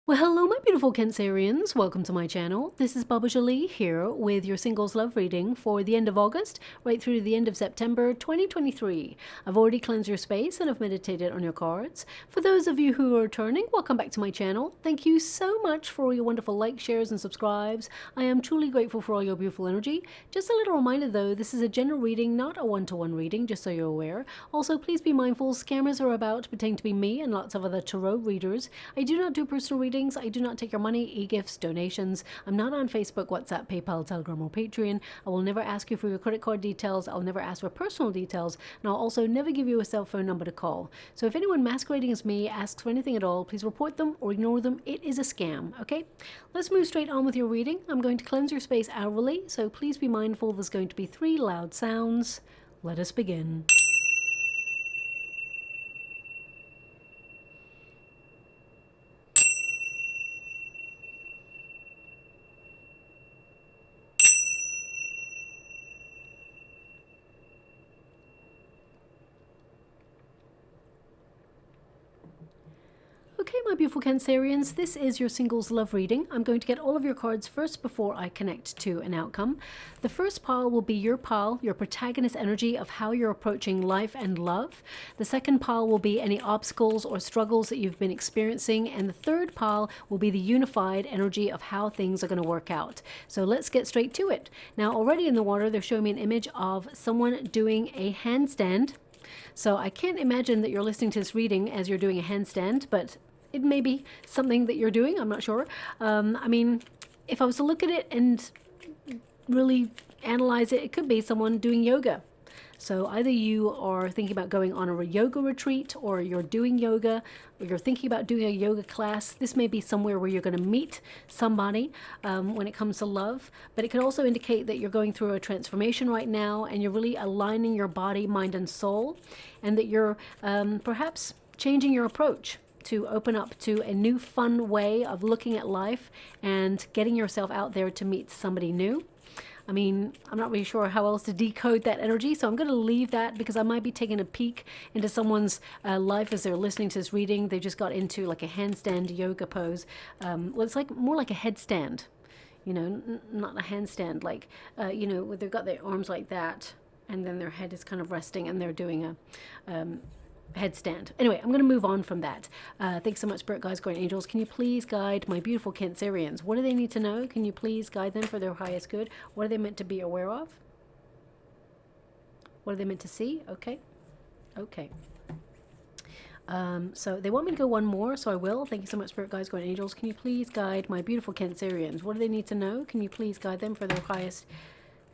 Well, hello, my beautiful Cancerians. Welcome to my channel. This is Baba Jolie here with your singles love reading for the end of August right through to the end of September 2023. I've already cleansed your space and I've meditated on your cards. For those of you who are returning, welcome back to my channel. Thank you so much for all your wonderful likes, shares, and subscribes. I am truly grateful for all your beautiful energy. Just a little reminder though, this is a general reading, not a one-to-one reading, just so you're aware. Also, please be mindful, scammers are about pretending to be me and lots of other tarot readers. I do not do personal readings. I do not take your money, e-gifts, donations. I'm not on Facebook, WhatsApp, PayPal, Telegram, or Patreon. I will never ask you for your credit card details. I'll never ask for personal details. And I'll also never give you a cell phone number to call. So if anyone masquerading as me asks for anything at all, please report them or ignore them. It is a scam, okay? Let's move straight on with your reading. I'm going to cleanse your space hourly, so please be mindful there's going to be 3 loud sounds. Let us begin. Okay, my beautiful Cancerians, this is your singles love reading. I'm going to get all of your cards first before I connect to an outcome. The first pile will be your pile, your protagonist energy of how you're approaching life and love. The second pile will be any obstacles or struggles that you've been experiencing. And the third pile will be the unified energy of how things are going to work out. So let's get straight to it. Now, already in the water, they're showing me an image of someone doing a handstand. So I can't imagine that you're listening to this reading as you're doing a handstand, but it may be something that you're doing. I'm not sure. I mean, if I was to look at it and really analyze it, it could be someone doing yoga. So either you are thinking about going on a yoga retreat, or you're doing yoga, or you're thinking about doing a yoga class. This may be somewhere where you're going to meet somebody when it comes to love. But it could also indicate that you're going through a transformation right now and you're really aligning your body, mind, and soul, and that you're perhaps changing your approach to open up to a new fun way of looking at life and getting yourself out there to meet somebody new. I mean, I'm not really sure how else to decode that energy, so I'm going to leave that because I might be taking a peek into someone's life as they're listening to this reading. They just got into like a handstand yoga pose. Well, it's like more like a headstand, you know, not a handstand, like, you know, they've got their arms like that and then their head is kind of resting and they're doing a headstand. Anyway, I'm going to move on from that. Thanks so much, Spirit Guides, Guardian Angels. Can you please guide my beautiful Cancerians? What do they need to know? Can you please guide them for their highest good? What are they meant to be aware of? What are they meant to see? Okay. Okay. So they want me to go one more, so I will. Thank you so much, Spirit Guides, Guardian Angels. Can you please guide my beautiful Cancerians? What do they need to know? Can you please guide them for their highest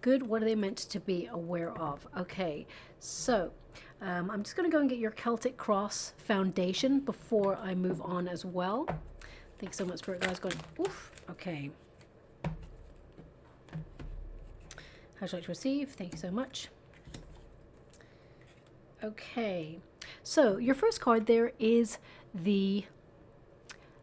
good? What are they meant to be aware of? Okay. So I'm just going to go and get your Celtic Cross foundation before I move on as well. Thanks so much, Spirit Guides. Going, oof. Okay. How should I receive? Thank you so much. Okay. So your first card there is the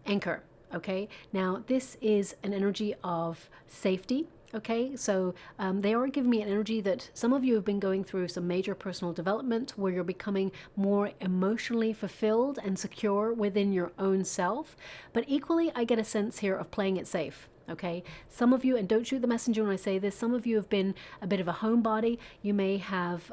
Anchor. Okay. Now this is an energy of safety. Okay, so they are giving me an energy that some of you have been going through some major personal development where you're becoming more emotionally fulfilled and secure within your own self. But equally, I get a sense here of playing it safe. Okay, some of you, and don't shoot the messenger when I say this, some of you have been a bit of a homebody. You may have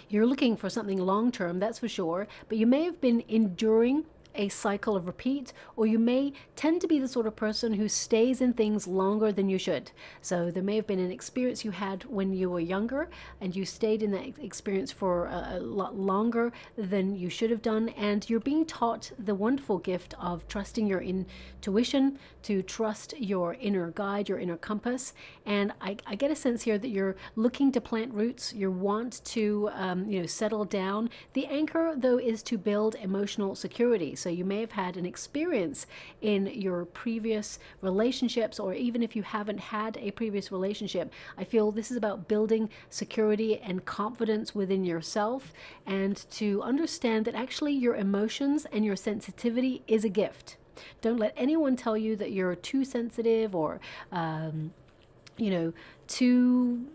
you're looking for something long-term, that's for sure, but you may have been enduring a cycle of repeat, or you may tend to be the sort of person who stays in things longer than you should. So there may have been an experience you had when you were younger and you stayed in that experience for a lot longer than you should have done, and you're being taught the wonderful gift of trusting your intuition, to trust your inner guide, your inner compass. And I get a sense here that you're looking to plant roots, you want to you know, settle down. The anchor though is to build emotional security. So you may have had an experience in your previous relationships, or even if you haven't had a previous relationship, I feel this is about building security and confidence within yourself, and to understand that actually your emotions and your sensitivity is a gift. Don't let anyone tell you that you're too sensitive or, you know, too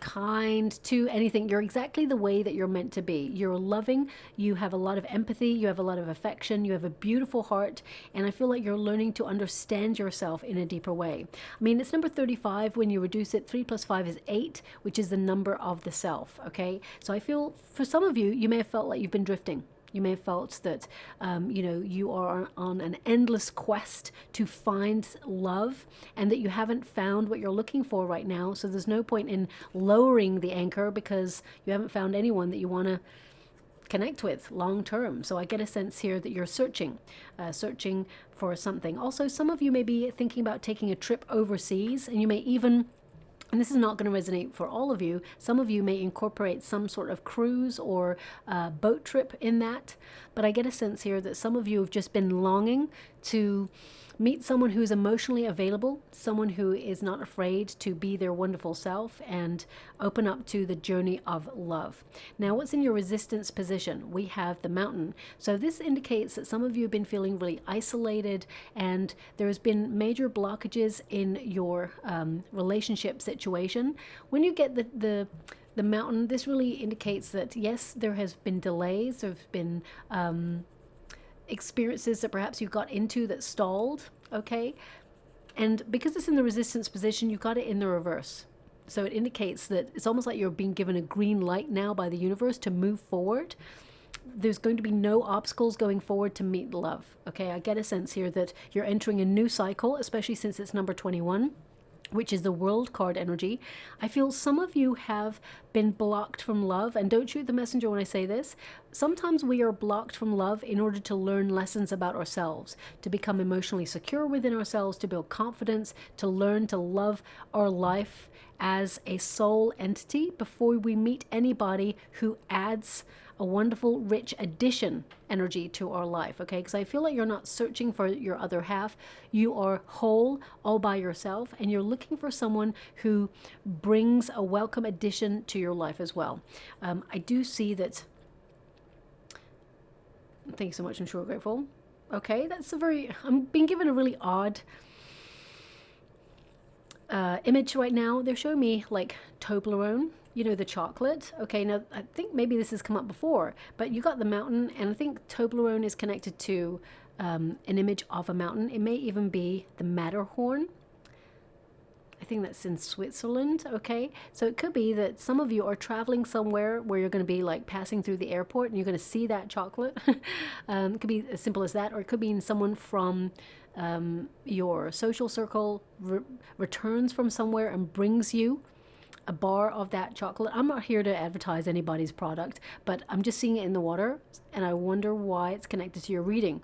kind to anything. You're exactly the way that you're meant to be. You're loving, you have a lot of empathy, you have a lot of affection, you have a beautiful heart, and I feel like you're learning to understand yourself in a deeper way. I mean, it's number 35. When you reduce it, 3 plus 5 is 8, which is the number of the self, okay? So I feel for some of you, you may have felt like you've been drifting. You may have felt that, you are on an endless quest to find love and that you haven't found what you're looking for right now. So there's no point in lowering the anchor because you haven't found anyone that you want to connect with long term. So I get a sense here that you're searching for something. Also, some of you may be thinking about taking a trip overseas, and you may even, and this is not going to resonate for all of you, some of you may incorporate some sort of cruise or boat trip in that. But I get a sense here that some of you have just been longing to meet someone who is emotionally available, someone who is not afraid to be their wonderful self and open up to the journey of love. Now, what's in your resistance position? We have the Mountain. So this indicates that some of you have been feeling really isolated, and there's been major blockages in your relationship situation. When you get the Mountain, this really indicates that yes, there has been delays, there have been experiences that perhaps you got into that stalled, okay? And because it's in the resistance position, you got it in the reverse. So it indicates that it's almost like you're being given a green light now by the universe to move forward. There's going to be no obstacles going forward to meet love, okay? I get a sense here that you're entering a new cycle, especially since it's number 21, which is the World card energy. I feel some of you have been blocked from love, and don't shoot the messenger when I say this. Sometimes we are blocked from love in order to learn lessons about ourselves, to become emotionally secure within ourselves, to build confidence, to learn to love our life as a soul entity before we meet anybody who adds a wonderful, rich addition energy to our life, okay? Because I feel like you're not searching for your other half. You are whole all by yourself, and you're looking for someone who brings a welcome addition to your life as well. I do see that. Thank you so much. I'm sure grateful. Okay, that's I'm being given a really odd image right now. They're showing me like Toblerone, you know, the chocolate. Okay, now I think maybe this has come up before, but you got the Mountain, and I think Toblerone is connected to an image of a mountain. It may even be the Matterhorn. I think that's in Switzerland, okay? So it could be that some of you are traveling somewhere where you're going to be like passing through the airport and you're going to see that chocolate. It could be as simple as that, or it could be someone from your social circle returns from somewhere and brings you a bar of that chocolate. I'm not here to advertise anybody's product, but I'm just seeing it in the water, and I wonder why it's connected to your reading.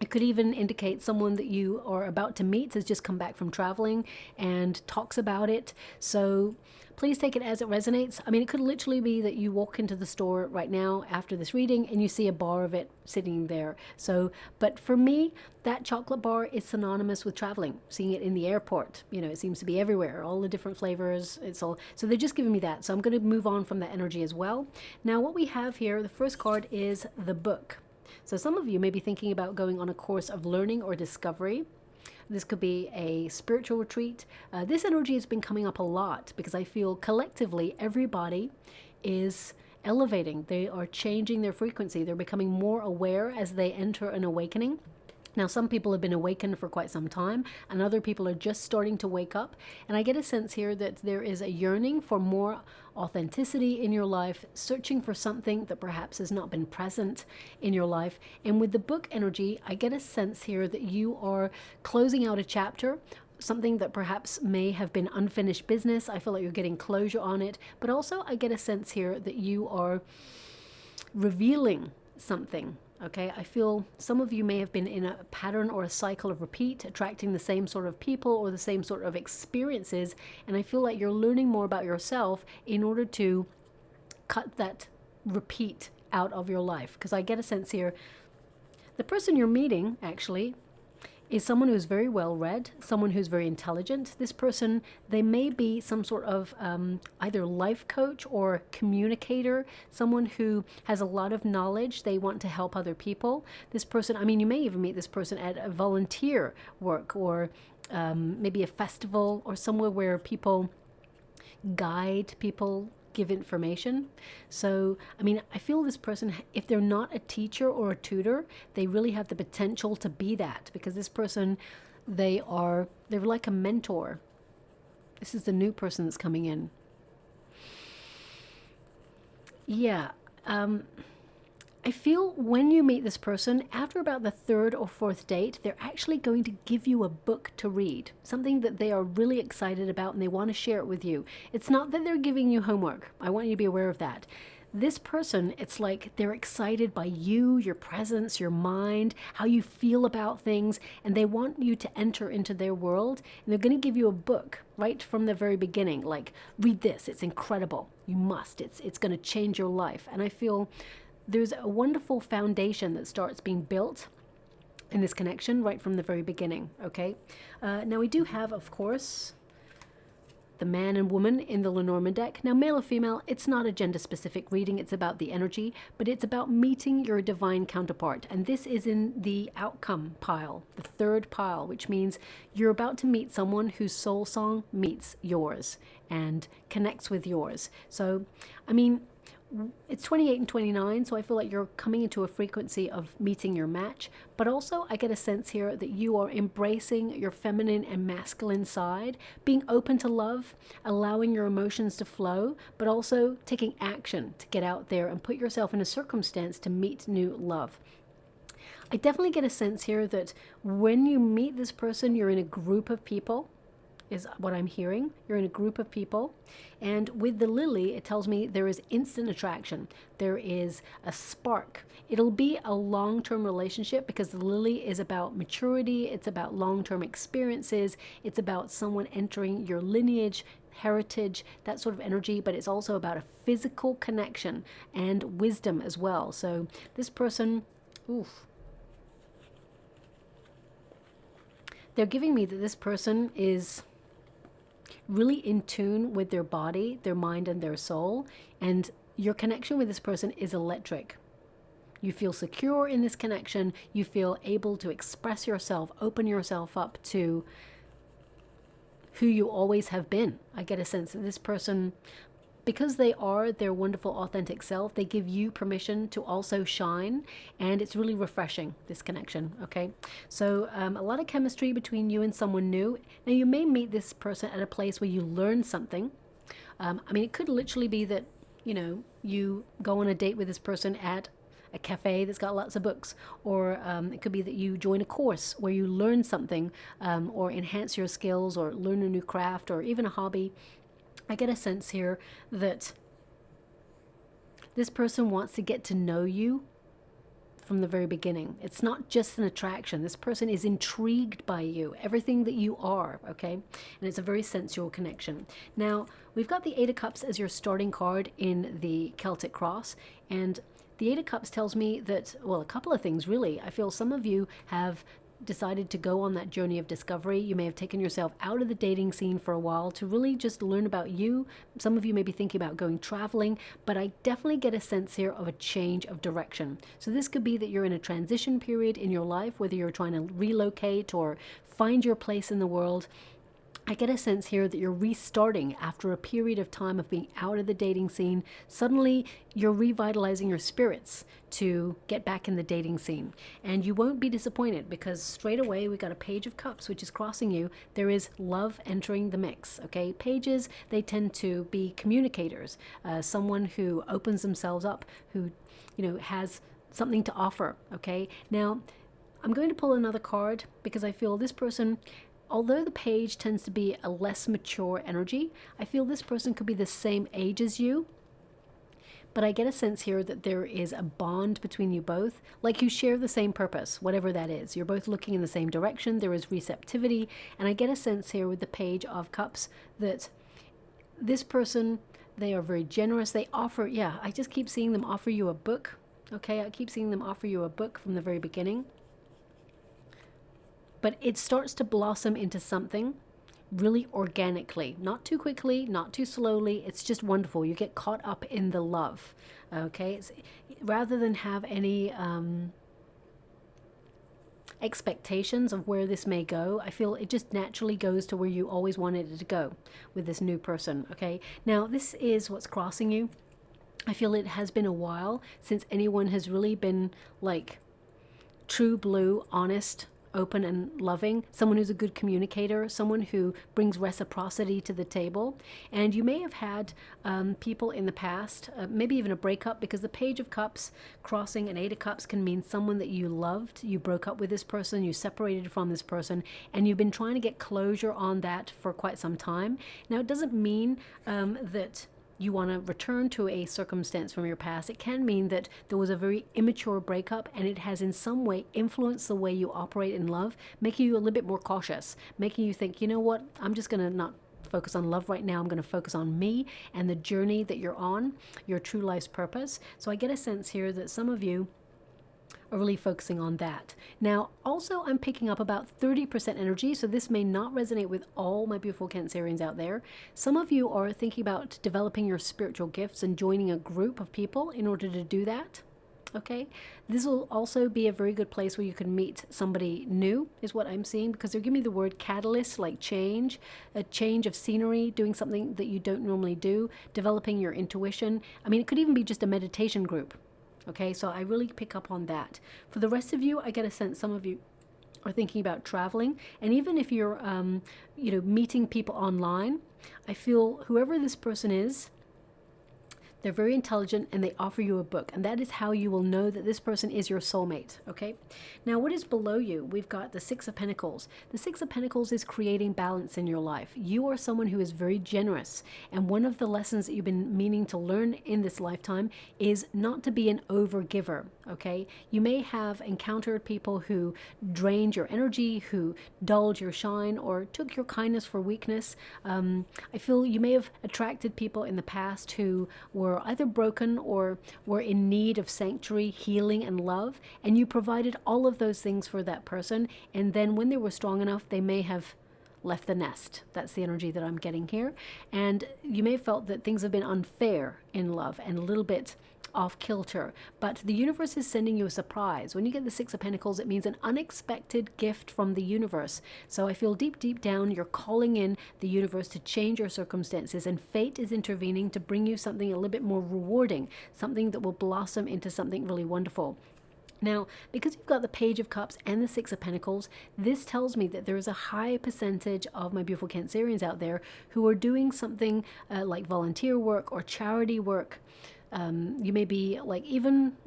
It could even indicate someone that you are about to meet has just come back from traveling and talks about it. So please take it as it resonates. I mean, it could literally be that you walk into the store right now after this reading and you see a bar of it sitting there. So, but for me, that chocolate bar is synonymous with traveling, seeing it in the airport. You know, it seems to be everywhere, all the different flavors. It's all, so they're just giving me that. So I'm going to move on from that energy as well. Now, what we have here, the first card is the Book. So some of you may be thinking about going on a course of learning or discovery. This could be a spiritual retreat. This energy has been coming up a lot because I feel collectively everybody is elevating. They are changing their frequency. They're becoming more aware as they enter an awakening. Now, some people have been awakened for quite some time, and other people are just starting to wake up. And I get a sense here that there is a yearning for more authenticity in your life, searching for something that perhaps has not been present in your life. And with the Book energy, I get a sense here that you are closing out a chapter, something that perhaps may have been unfinished business. I feel like you're getting closure on it. But also, I get a sense here that you are revealing something. Okay, I feel some of you may have been in a pattern or a cycle of repeat, attracting the same sort of people or the same sort of experiences. And I feel like you're learning more about yourself in order to cut that repeat out of your life. Because I get a sense here, the person you're meeting actually is someone who's very well read, someone who's very intelligent. This person, they may be some sort of either life coach or communicator, someone who has a lot of knowledge. They want to help other people. This person, I mean, you may even meet this person at a volunteer work or maybe a festival or somewhere where people guide people, give information. So, I mean, I feel this person, if they're not a teacher or a tutor, they really have the potential to be that, because this person, they're like a mentor. This is the new person that's coming in. Yeah. I feel when you meet this person, after about the third or fourth date, they're actually going to give you a book to read, something that they are really excited about and they want to share it with you. It's not that they're giving you homework. I want you to be aware of that. This person, it's like they're excited by you, your presence, your mind, how you feel about things, and they want you to enter into their world, and they're going to give you a book right from the very beginning, like, read this, it's incredible, you must, it's going to change your life. And I feel there's a wonderful foundation that starts being built in this connection right from the very beginning, okay? Now we do have, of course, the man and woman in the Lenormand deck. Now, male or female, it's not a gender-specific reading. It's about the energy, but it's about meeting your divine counterpart. And this is in the outcome pile, the third pile, which means you're about to meet someone whose soul song meets yours and connects with yours. So, I mean, it's 28 and 29, so I feel like you're coming into a frequency of meeting your match, but also I get a sense here that you are embracing your feminine and masculine side, being open to love, allowing your emotions to flow, but also taking action to get out there and put yourself in a circumstance to meet new love. I definitely get a sense here that when you meet this person, you're in a group of people, is what I'm hearing. You're in a group of people. And with the lily, it tells me there is instant attraction. There is a spark. It'll be a long-term relationship because the lily is about maturity. It's about long-term experiences. It's about someone entering your lineage, heritage, that sort of energy, but it's also about a physical connection and wisdom as well. So this person, they're giving me that this person is really in tune with their body, their mind, and their soul. And your connection with this person is electric. You feel secure in this connection. You feel able to express yourself, open yourself up to who you always have been. I get a sense that this person, because they are their wonderful, authentic self, they give you permission to also shine, and it's really refreshing, this connection, okay? So a lot of chemistry between you and someone new. Now, you may meet this person at a place where you learn something. I mean, it could literally be that, you know, you go on a date with this person at a cafe that's got lots of books, or it could be that you join a course where you learn something, or enhance your skills, or learn a new craft, or even a hobby. I get a sense here that this person wants to get to know you from the very beginning. It's not just an attraction. This person is intrigued by you, everything that you are, okay? And it's a very sensual connection. Now, we've got the Eight of Cups as your starting card in the Celtic Cross, and the Eight of Cups tells me that, well, a couple of things, really. I feel some of you have decided to go on that journey of discovery. You may have taken yourself out of the dating scene for a while to really just learn about you. Some of you may be thinking about going traveling, but I definitely get a sense here of a change of direction. So this could be that you're in a transition period in your life, whether you're trying to relocate or find your place in the world. I get a sense here that you're restarting after a period of time of being out of the dating scene. Suddenly, you're revitalizing your spirits to get back in the dating scene. And you won't be disappointed because straight away we got a Page of Cups, which is crossing you. There is love entering the mix, okay? Pages, they tend to be communicators, someone who opens themselves up, who, you know, has something to offer, okay? Now, I'm going to pull another card because I feel this person, although the page tends to be a less mature energy, I feel this person could be the same age as you. But I get a sense here that there is a bond between you both, like you share the same purpose, whatever that is. You're both looking in the same direction. There is receptivity. And I get a sense here with the Page of Cups that this person, they are very generous. They offer, I just keep seeing them offer you a book. Okay, I keep seeing them offer you a book from the very beginning. But it starts to blossom into something really organically, not too quickly, not too slowly. It's just wonderful. You get caught up in the love, okay? Rather than have any expectations of where this may go. I feel it just naturally goes to where you always wanted it to go with this new person, okay? Now, this is what's crossing you. I feel it has been a while since anyone has really been like true blue, honest, open and loving, someone who's a good communicator, someone who brings reciprocity to the table. And you may have had people in the past, maybe even a breakup, because the Page of Cups crossing an Eight of Cups can mean someone that you loved, you broke up with this person, you separated from this person, and you've been trying to get closure on that for quite some time. Now, it doesn't mean that you want to return to a circumstance from your past. It can mean that there was a very immature breakup and it has in some way influenced the way you operate in love, making you a little bit more cautious, making you think, you know what, I'm just going to not focus on love right now. I'm going to focus on me and the journey that you're on, your true life's purpose. So I get a sense here that some of you are really focusing on that. Now, also, I'm picking up about 30% energy, so this may not resonate with all my beautiful Cancerians out there. Some of you are thinking about developing your spiritual gifts and joining a group of people in order to do that. Okay, this will also be a very good place where you can meet somebody new, is what I'm seeing, because they're giving me the word catalyst, like change, a change of scenery, doing something that you don't normally do, developing your intuition. I mean, it could even be just a meditation group. Okay, so I really pick up on that. For the rest of you, I get a sense some of you are thinking about traveling. And even if you're, meeting people online, I feel whoever this person is, they're very intelligent and they offer you a book. And that is how you will know that this person is your soulmate, okay? Now, what is below you? We've got the Six of Pentacles. The Six of Pentacles is creating balance in your life. You are someone who is very generous. And one of the lessons that you've been meaning to learn in this lifetime is not to be an over-giver, okay? You may have encountered people who drained your energy, who dulled your shine, or took your kindness for weakness. I feel you may have attracted people in the past who were either broken or were in need of sanctuary, healing, and love, and you provided all of those things for that person, and then when they were strong enough, they may have left the nest. That's the energy that I'm getting here. And you may have felt that things have been unfair in love and a little bit off kilter, but the universe is sending you a surprise. When you get the Six of Pentacles, it means an unexpected gift from the universe. So I feel deep down you're calling in the universe to change your circumstances, and fate is intervening to bring you something a little bit more rewarding, something that will blossom into something really wonderful. Now, because you've got the Page of Cups and the Six of Pentacles, this tells me that there is a high percentage of my beautiful Cancerians out there who are doing something like volunteer work or charity work. You may be even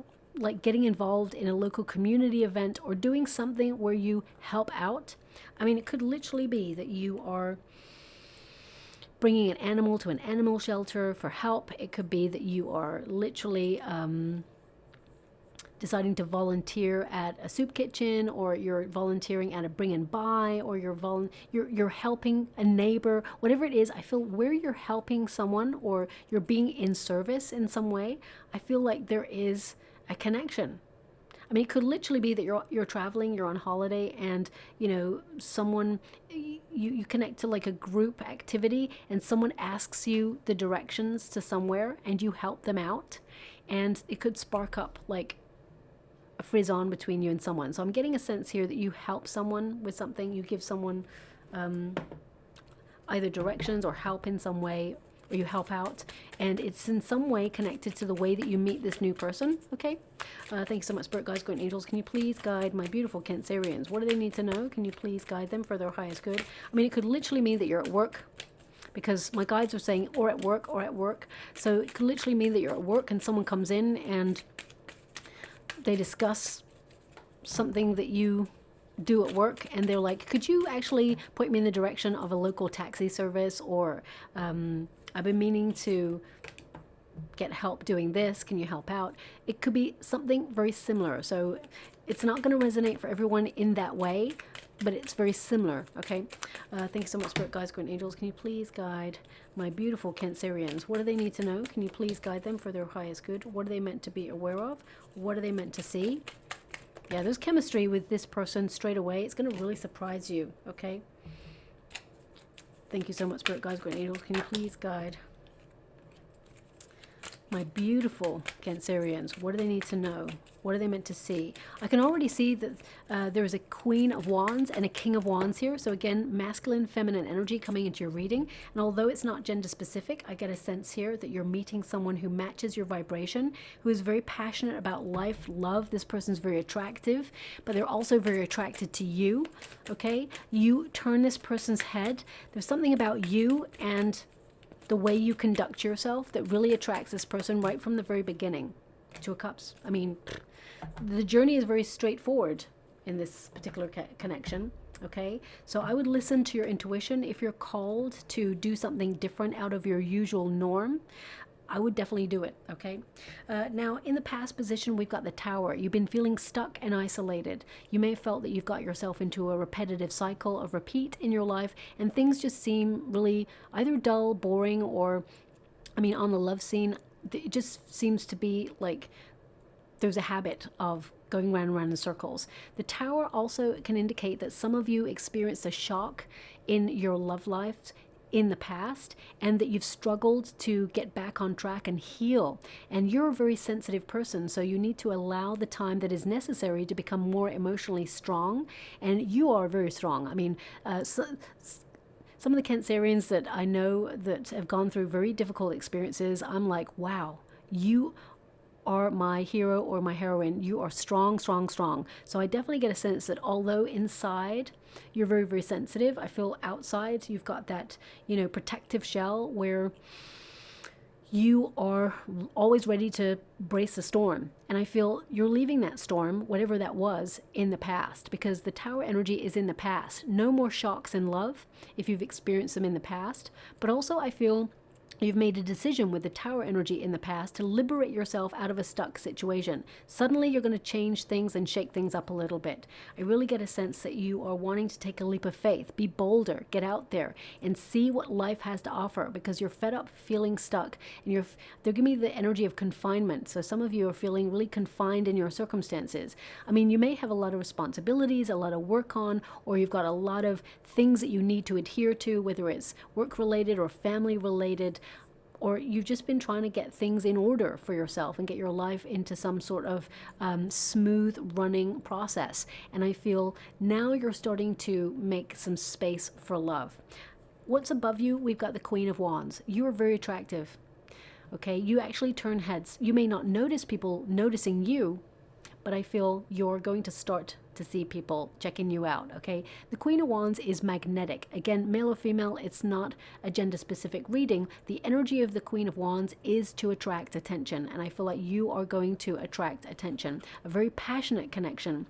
getting involved in a local community event or doing something where you help out. I mean, it could literally be that you are bringing an animal to an animal shelter for help. It could be that you are literally deciding to volunteer at a soup kitchen, or you're volunteering at a bring and buy, or you're helping a neighbor, whatever it is. I feel where you're helping someone or you're being in service in some way, I feel like there is a connection. I mean, it could literally be that you're traveling, you're on holiday, and someone you connect to like a group activity, and someone asks you the directions to somewhere, and you help them out, and it could spark up like a frisson between you and someone. So I'm getting a sense here that you help someone with something, you give someone either directions or help in some way, or you help out, and it's in some way connected to the way that you meet this new person, okay? Thank you so much, Spirit Guides, Guardian Angels. Can you please guide my beautiful Cancerians? What do they need to know? Can you please guide them for their highest good? I mean, it could literally mean that you're at work, because my guides are saying or at work or at work. So it could literally mean that you're at work and someone comes in and they discuss something that you do at work, and they're like, could you actually point me in the direction of a local taxi service, or I've been meaning to get help doing this, can you help out? It could be something very similar. So it's not going to resonate for everyone in that way, but it's very similar, okay? Thank you so much, Spirit Guides, Guardian Angels. Can you please guide my beautiful Cancerians? What do they need to know? Can you please guide them for their highest good? What are they meant to be aware of? What are they meant to see? Yeah, there's chemistry with this person straight away. It's going to really surprise you, okay? Thank you so much, Spirit Guides, Guardian Angels. Can you please guide My beautiful Cancerians, what do they need to know? What are they meant to see? I can already see that there is a Queen of Wands and a King of Wands here. So again, masculine, feminine energy coming into your reading. And although it's not gender specific, I get a sense here that you're meeting someone who matches your vibration, who is very passionate about life, love. This person's very attractive, but they're also very attracted to you, okay? You turn this person's head. There's something about you and the way you conduct yourself that really attracts this person right from the very beginning. Two of Cups. I mean, the journey is very straightforward in this particular connection, okay? So I would listen to your intuition. If you're called to do something different out of your usual norm, I would definitely do it, okay? Now, in the past position, we've got the Tower. You've been feeling stuck and isolated. You may have felt that you've got yourself into a repetitive cycle of repeat in your life, and things just seem really either dull, boring, or, I mean, on the love scene, it just seems to be like there's a habit of going round and round in circles. The Tower also can indicate that some of you experienced a shock in your love life in the past, and that you've struggled to get back on track and heal. And you're a very sensitive person, so you need to allow the time that is necessary to become more emotionally strong. And you are very strong. I mean, some of the Cancerians that I know that have gone through very difficult experiences, I'm like, wow, you are my hero or my heroine. You are strong, strong, strong. So I definitely get a sense that although inside you're very, very sensitive, I feel outside you've got that, you know, protective shell where you are always ready to brace the storm. And I feel you're leaving that storm, whatever that was, in the past, because the Tower energy is in the past. No more shocks in love if you've experienced them in the past. But also I feel you've made a decision with the Tower energy in the past to liberate yourself out of a stuck situation. Suddenly you're going to change things and shake things up a little bit. I really get a sense that you are wanting to take a leap of faith, be bolder, get out there and see what life has to offer, because you're fed up feeling stuck, and they're giving me the energy of confinement. So some of you are feeling really confined in your circumstances. I mean, you may have a lot of responsibilities, a lot of work on, or you've got a lot of things that you need to adhere to, whether it's work related or family related, or you've just been trying to get things in order for yourself and get your life into some sort of smooth running process. And I feel now you're starting to make some space for love. What's above you? We've got the Queen of Wands. You are very attractive. Okay, you actually turn heads. You may not notice people noticing you, but I feel you're going to start to see people checking you out, okay? The Queen of Wands is magnetic. Again, male or female, it's not a gender-specific reading. The energy of the Queen of Wands is to attract attention, and I feel like you are going to attract attention. A very passionate connection.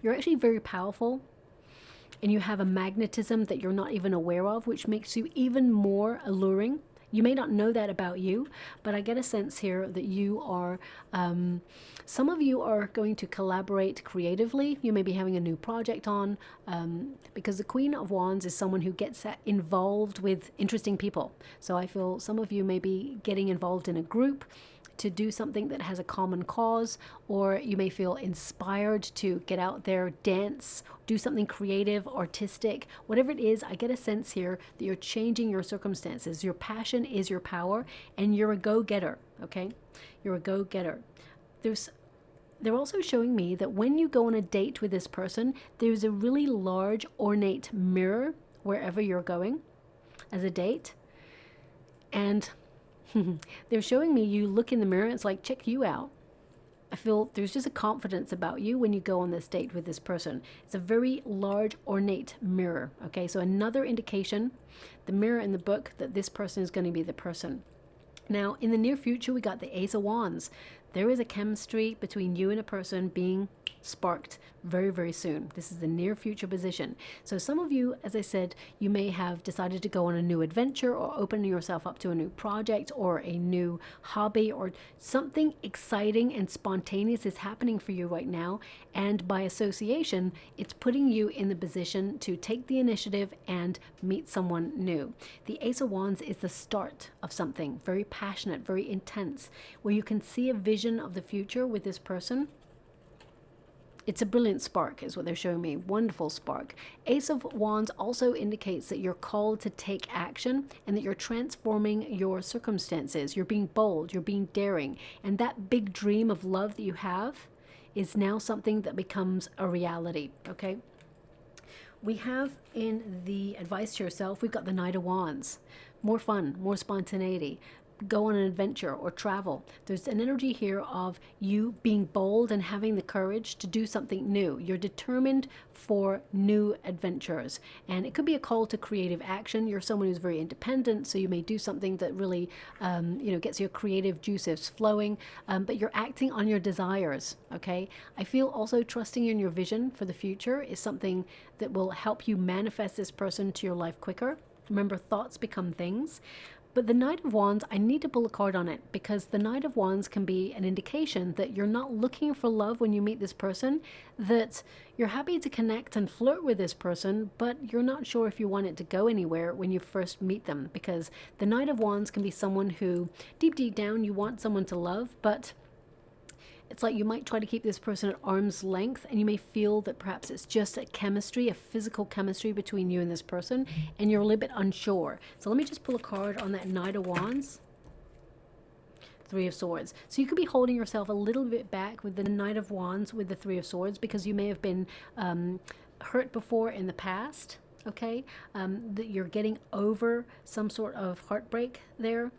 You're actually very powerful, and you have a magnetism that you're not even aware of, which makes you even more alluring. You may not know that about you, but I get a sense here that you are, some of you are going to collaborate creatively. You may be having a new project on, because the Queen of Wands is someone who gets involved with interesting people. So I feel some of you may be getting involved in a group to do something that has a common cause, or you may feel inspired to get out there, dance, do something creative, artistic, whatever it is. I get a sense here that you're changing your circumstances. Your passion is your power, and you're a go-getter, okay? You're a go-getter. They're also showing me that when you go on a date with this person, there's a really large ornate mirror wherever you're going as a date. And they're showing me you look in the mirror, it's like, check you out. I feel there's just a confidence about you when you go on this date with this person. It's a very large ornate mirror, okay? So another indication, the mirror in the book, that this person is going to be the person. Now, in the near future, we got the Ace of Wands. There is a chemistry between you and a person being sparked very, very soon. This is the near future position. So some of you, as I said, you may have decided to go on a new adventure or open yourself up to a new project or a new hobby, or something exciting and spontaneous is happening for you right now. And by association, it's putting you in the position to take the initiative and meet someone new. The Ace of Wands is the start of something very passionate, very intense, where you can see a vision of the future with this person. It's a brilliant spark is what they're showing me. Wonderful spark. Ace of Wands also indicates that you're called to take action and that you're transforming your circumstances. You're being bold, you're being daring. And that big dream of love that you have is now something that becomes a reality, okay? We have in the advice to yourself, we've got the Knight of Wands. More fun, more spontaneity. Go on an adventure or travel. There's an energy here of you being bold and having the courage to do something new. You're determined for new adventures, and it could be a call to creative action. You're someone who's very independent, so you may do something that really gets your creative juices flowing, but you're acting on your desires. Okay, I feel also trusting in your vision for the future is something that will help you manifest this person to your life quicker. Remember, thoughts become things. But the Knight of Wands, I need to pull a card on it, because the Knight of Wands can be an indication that you're not looking for love when you meet this person, that you're happy to connect and flirt with this person, but you're not sure if you want it to go anywhere when you first meet them, because the Knight of Wands can be someone who, deep down, you want someone to love, but it's like you might try to keep this person at arm's length, and you may feel that perhaps it's just a chemistry, a physical chemistry between you and this person, and you're a little bit unsure. So let me just pull a card on that Knight of Wands. Three of Swords. So you could be holding yourself a little bit back with the Knight of Wands with the Three of Swords, because you may have been hurt before in the past. Okay, that you're getting over some sort of heartbreak there.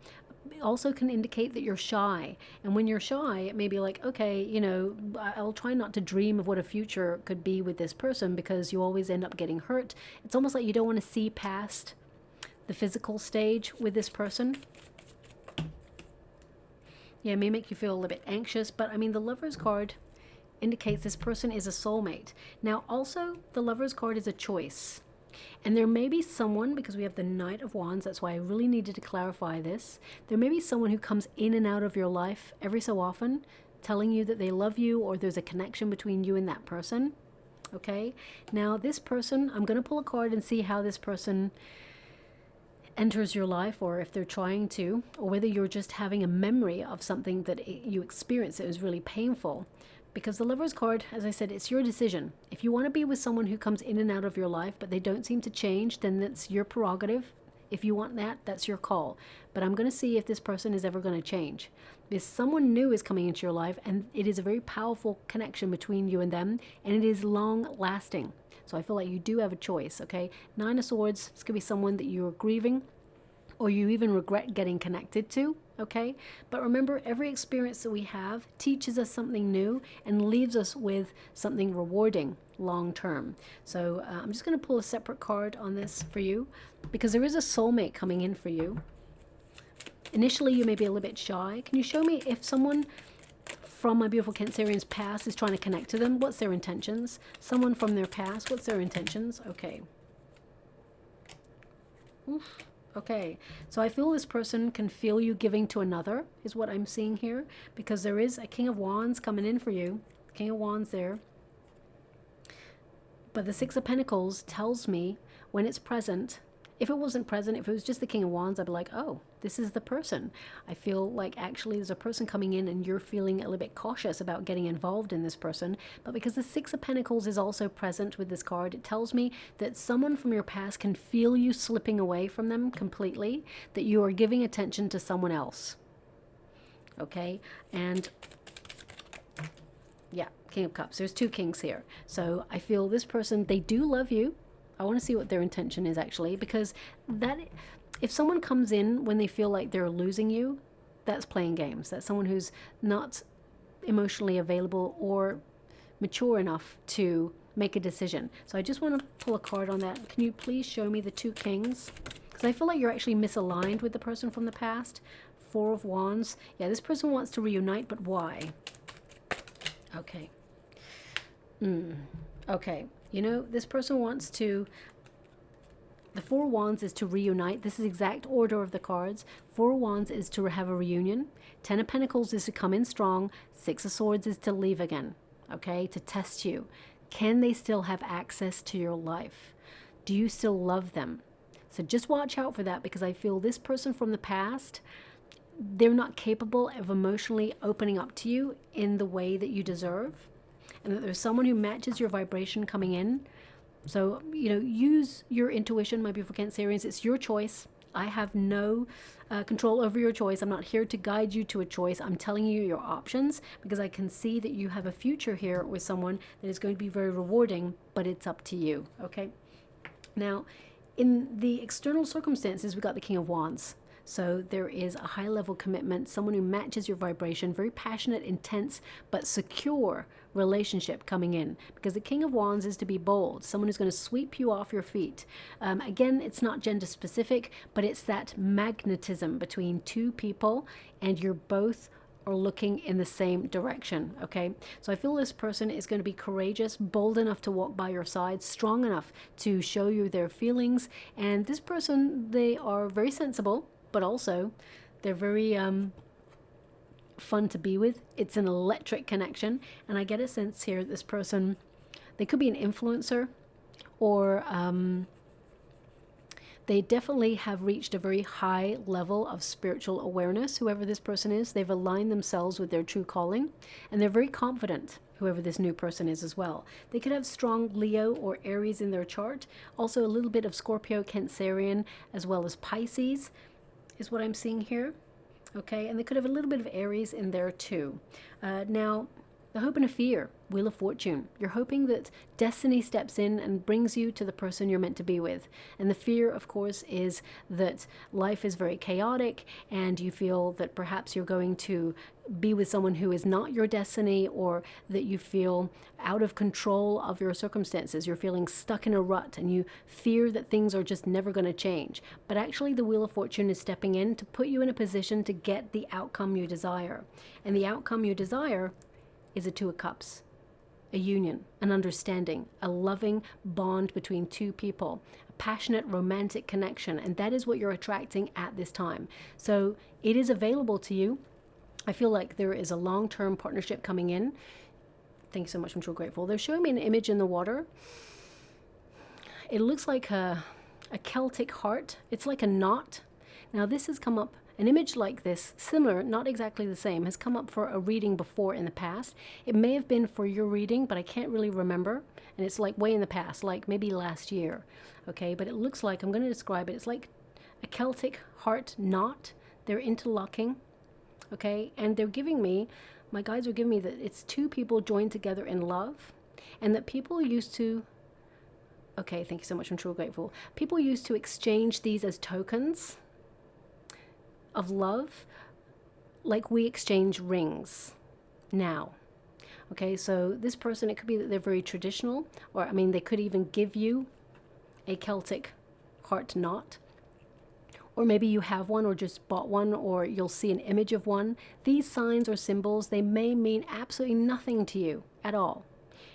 Also can indicate that you're shy, and when you're shy, it may be like, okay, you know, I'll try not to dream of what a future could be with this person, because you always end up getting hurt. It's almost like you don't want to see past the physical stage with this person. Yeah, it may make you feel a little bit anxious, but I mean, the Lover's card indicates this person is a soulmate. Now also, the Lover's card is a choice. And there may be someone, because we have the Knight of Wands, that's why I really needed to clarify this. There may be someone who comes in and out of your life every so often, telling you that they love you, or there's a connection between you and that person. Okay? Now, this person, I'm going to pull a card and see how this person enters your life, or if they're trying to, or whether you're just having a memory of something that you experienced that was really painful. Because the Lover's card, as I said, it's your decision. If you want to be with someone who comes in and out of your life, but they don't seem to change, then that's your prerogative. If you want that, that's your call. But I'm going to see if this person is ever going to change. Because someone new is coming into your life, and it is a very powerful connection between you and them, and it is long lasting. So I feel like you do have a choice, okay? Nine of Swords, this could be someone that you're grieving, or you even regret getting connected to, okay? But remember, every experience that we have teaches us something new and leaves us with something rewarding long term. So I'm just going to pull a separate card on this for you, because there is a soulmate coming in for you. Initially, you may be a little bit shy. Can you show me if someone from my beautiful Cancerian's past is trying to connect to them? What's their intentions? Someone from their past, what's their intentions? Okay. Oof. Okay, so I feel this person can feel you giving to another, is what I'm seeing here, because there is a King of Wands coming in for you. King of Wands there. But the Six of Pentacles tells me when it's present. If it wasn't present, if it was just the King of Wands, I'd be like, oh, this is the person. I feel like actually there's a person coming in and you're feeling a little bit cautious about getting involved in this person. But because the Six of Pentacles is also present with this card, it tells me that someone from your past can feel you slipping away from them completely, that you are giving attention to someone else. Okay? And yeah, King of Cups. There's two kings here. So I feel this person, they do love you. I want to see what their intention is actually, because that, if someone comes in when they feel like they're losing you, that's playing games. That's someone who's not emotionally available or mature enough to make a decision. So I just want to pull a card on that. Can you please show me the two kings? Because I feel like you're actually misaligned with the person from the past. Four of Wands. Yeah, this person wants to reunite, but why? Okay. Okay. You know, this person wants to, the Four of Wands is to reunite. This is exact order of the cards. Four of Wands is to have a reunion. Ten of Pentacles is to come in strong. Six of Swords is to leave again, okay, to test you. Can they still have access to your life? Do you still love them? So just watch out for that, because I feel this person from the past, they're not capable of emotionally opening up to you in the way that you deserve. and that there's someone who matches your vibration coming in. So, you know, use your intuition, my beautiful Cancerians. It's your choice. I have no control over your choice. I'm not here to guide you to a choice. I'm telling you your options because I can see that you have a future here with someone that is going to be very rewarding, but it's up to you, okay? Now, in the external circumstances, we got the King of Wands. So there is a high level commitment, someone who matches your vibration, very passionate, intense, but secure relationship coming in. Because the King of Wands is to be bold, someone who's going to sweep you off your feet. Again, it's not gender specific, but it's that magnetism between two people, and you're both are looking in the same direction, okay? So I feel this person is going to be courageous, bold enough to walk by your side, strong enough to show you their feelings. And this person, they are very sensible, but also they're very fun to be with. It's an electric connection, and I get a sense here this person, they could be an influencer, or they definitely have reached a very high level of spiritual awareness. Whoever this person is, they've aligned themselves with their true calling, and they're very confident, whoever this new person is as well. They could have strong Leo or Aries in their chart, also a little bit of Scorpio, Cancerian, as well as Pisces is what I'm seeing here, okay? And they could have a little bit of Aries in there too. Now, the hope and a fear, Wheel of Fortune. You're hoping that destiny steps in and brings you to the person you're meant to be with. And the fear, of course, is that life is very chaotic and you feel that perhaps you're going to be with someone who is not your destiny, or that you feel out of control of your circumstances. You're feeling stuck in a rut and you fear that things are just never going to change. But actually the Wheel of Fortune is stepping in to put you in a position to get the outcome you desire. And the outcome you desire is a Two of Cups, a union, an understanding, a loving bond between two people, a passionate romantic connection, and that is what you're attracting at this time. So it is available to you. I feel like there is a long-term partnership coming in. Thank you so much, I'm so grateful. They're showing me an image in the water. It looks like a Celtic heart. It's like a knot. Now this has come up. An image like this, similar, not exactly the same, has come up for a reading before in the past. It may have been for your reading, but I can't really remember. And it's like way in the past, like maybe last year. Okay, but it looks like, I'm going to describe it, it's like a Celtic heart knot. They're interlocking, okay? And they're giving me, my guides are giving me that it's two people joined together in love, and that people used to, okay, thank you so much, I'm truly grateful. People used to exchange these as tokens of love, like we exchange rings now. Okay, so this person, it could be that they're very traditional, or I mean, they could even give you a Celtic heart knot, or maybe you have one or just bought one, or you'll see an image of one. These signs or symbols, they may mean absolutely nothing to you at all.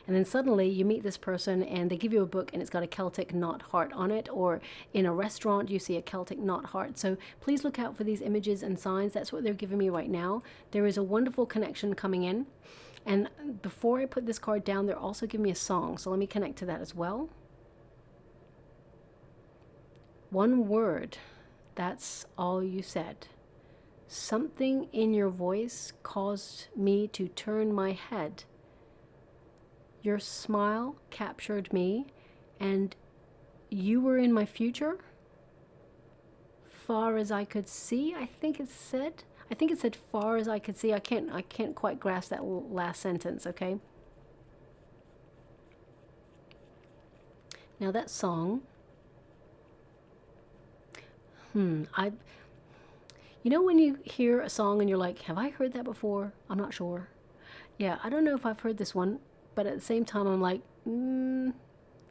And then suddenly you meet this person and they give you a book and it's got a Celtic knot heart on it, or in a restaurant you see a Celtic knot heart. So please look out for these images and signs. That's what they're giving me right now. There is a wonderful connection coming in. And before I put this card down, they're also giving me a song. So let me connect to that as well. One word, that's all you said. Something in your voice caused me to turn my head. Your smile captured me, and you were in my future. Far as I could see, I think it said. I think it said far as I could see. I can't quite grasp that last sentence, okay? Now that song, you know when you hear a song and you're like, have I heard that before? I'm not sure. Yeah, I don't know if I've heard this one. But at the same time, I'm like,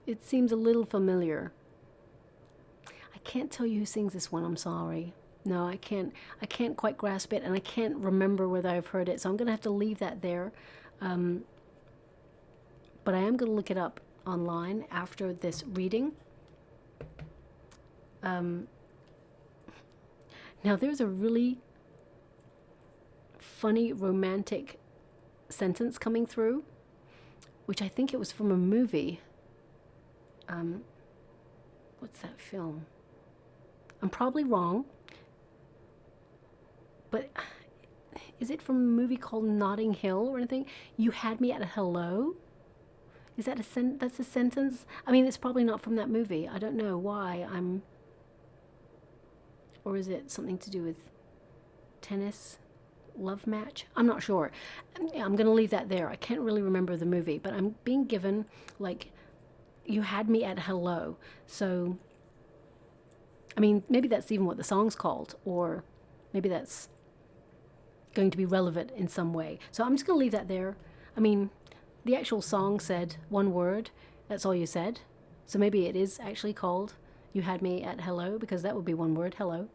it seems a little familiar. I can't tell you who sings this one. I'm sorry. No, I can't quite grasp it, and I can't remember whether I've heard it. So I'm going to have to leave that there. But I am going to look it up online after this reading. Now, there's a really funny romantic sentence coming through, which I think it was from a movie. What's that film? I'm probably wrong, but is it from a movie called Notting Hill or anything? You had me at a hello? Is that that's a sentence? I mean, it's probably not from that movie. I don't know why I'm... Or is it something to do with tennis? Love match? I'm not sure. I'm going to leave that there. I can't really remember the movie, but I'm being given, like, you had me at hello. So, I mean, maybe that's even what the song's called, or maybe that's going to be relevant in some way. So I'm just going to leave that there. I mean, the actual song said one word. That's all you said. So maybe it is actually called You Had Me at Hello, because that would be one word, hello.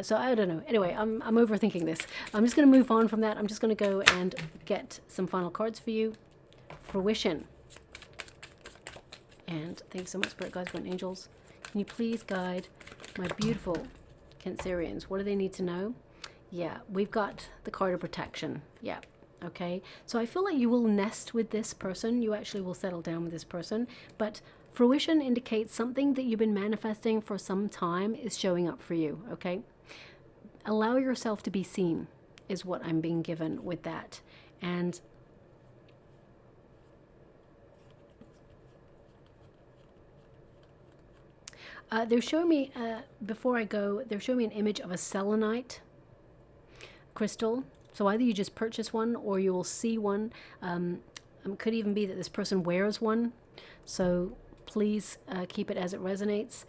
So I don't know. Anyway, I'm overthinking this. I'm just going to move on from that. I'm just going to go and get some final cards for you. Fruition. And thanks so much, Spirit Guides, and Angels. Can you please guide my beautiful Cancerians? What do they need to know? Yeah, we've got the card of protection. Yeah, okay. So I feel like you will nest with this person. You actually will settle down with this person. But fruition indicates something that you've been manifesting for some time is showing up for you, okay? Allow yourself to be seen is what I'm being given with that. And they're showing me, before I go, they're showing me an image of a selenite crystal. So either you just purchase one or you will see one. Could even be that this person wears one. So please keep it as it resonates.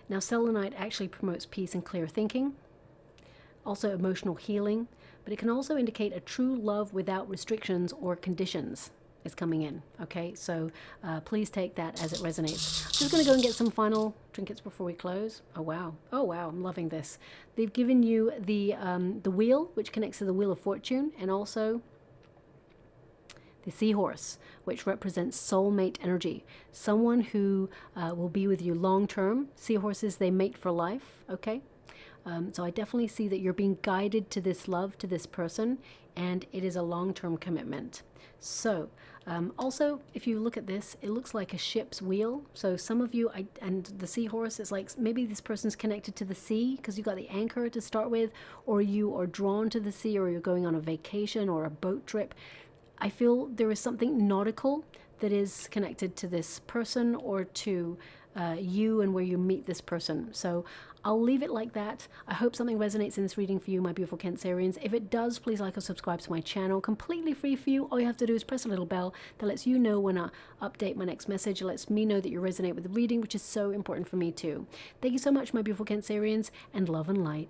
Now, selenite actually promotes peace and clear thinking, also emotional healing, but it can also indicate a true love without restrictions or conditions is coming in. Okay, so please take that as it resonates. I'm just going to go and get some final trinkets before we close. Oh wow, I'm loving this. They've given you the wheel, which connects to the Wheel of Fortune, and also the seahorse, which represents soulmate energy, someone who will be with you long term. Seahorses, they mate for life. Okay, so I definitely see that you're being guided to this love, to this person, and it is a long-term commitment. So also, if you look at this, it looks like a ship's wheel. So some of you, and the seahorse is like, maybe this person's connected to the sea because you got the anchor to start with, or you are drawn to the sea, or you're going on a vacation or a boat trip. I feel there is something nautical that is connected to this person or to you and where you meet this person. So I'll leave it like that. I hope something resonates in this reading for you, my beautiful Cancerians. If it does, please like or subscribe to my channel. Completely free for you. All you have to do is press a little bell that lets you know when I update my next message. It lets me know that you resonate with the reading, which is so important for me too. Thank you so much, my beautiful Cancerians, and love and light.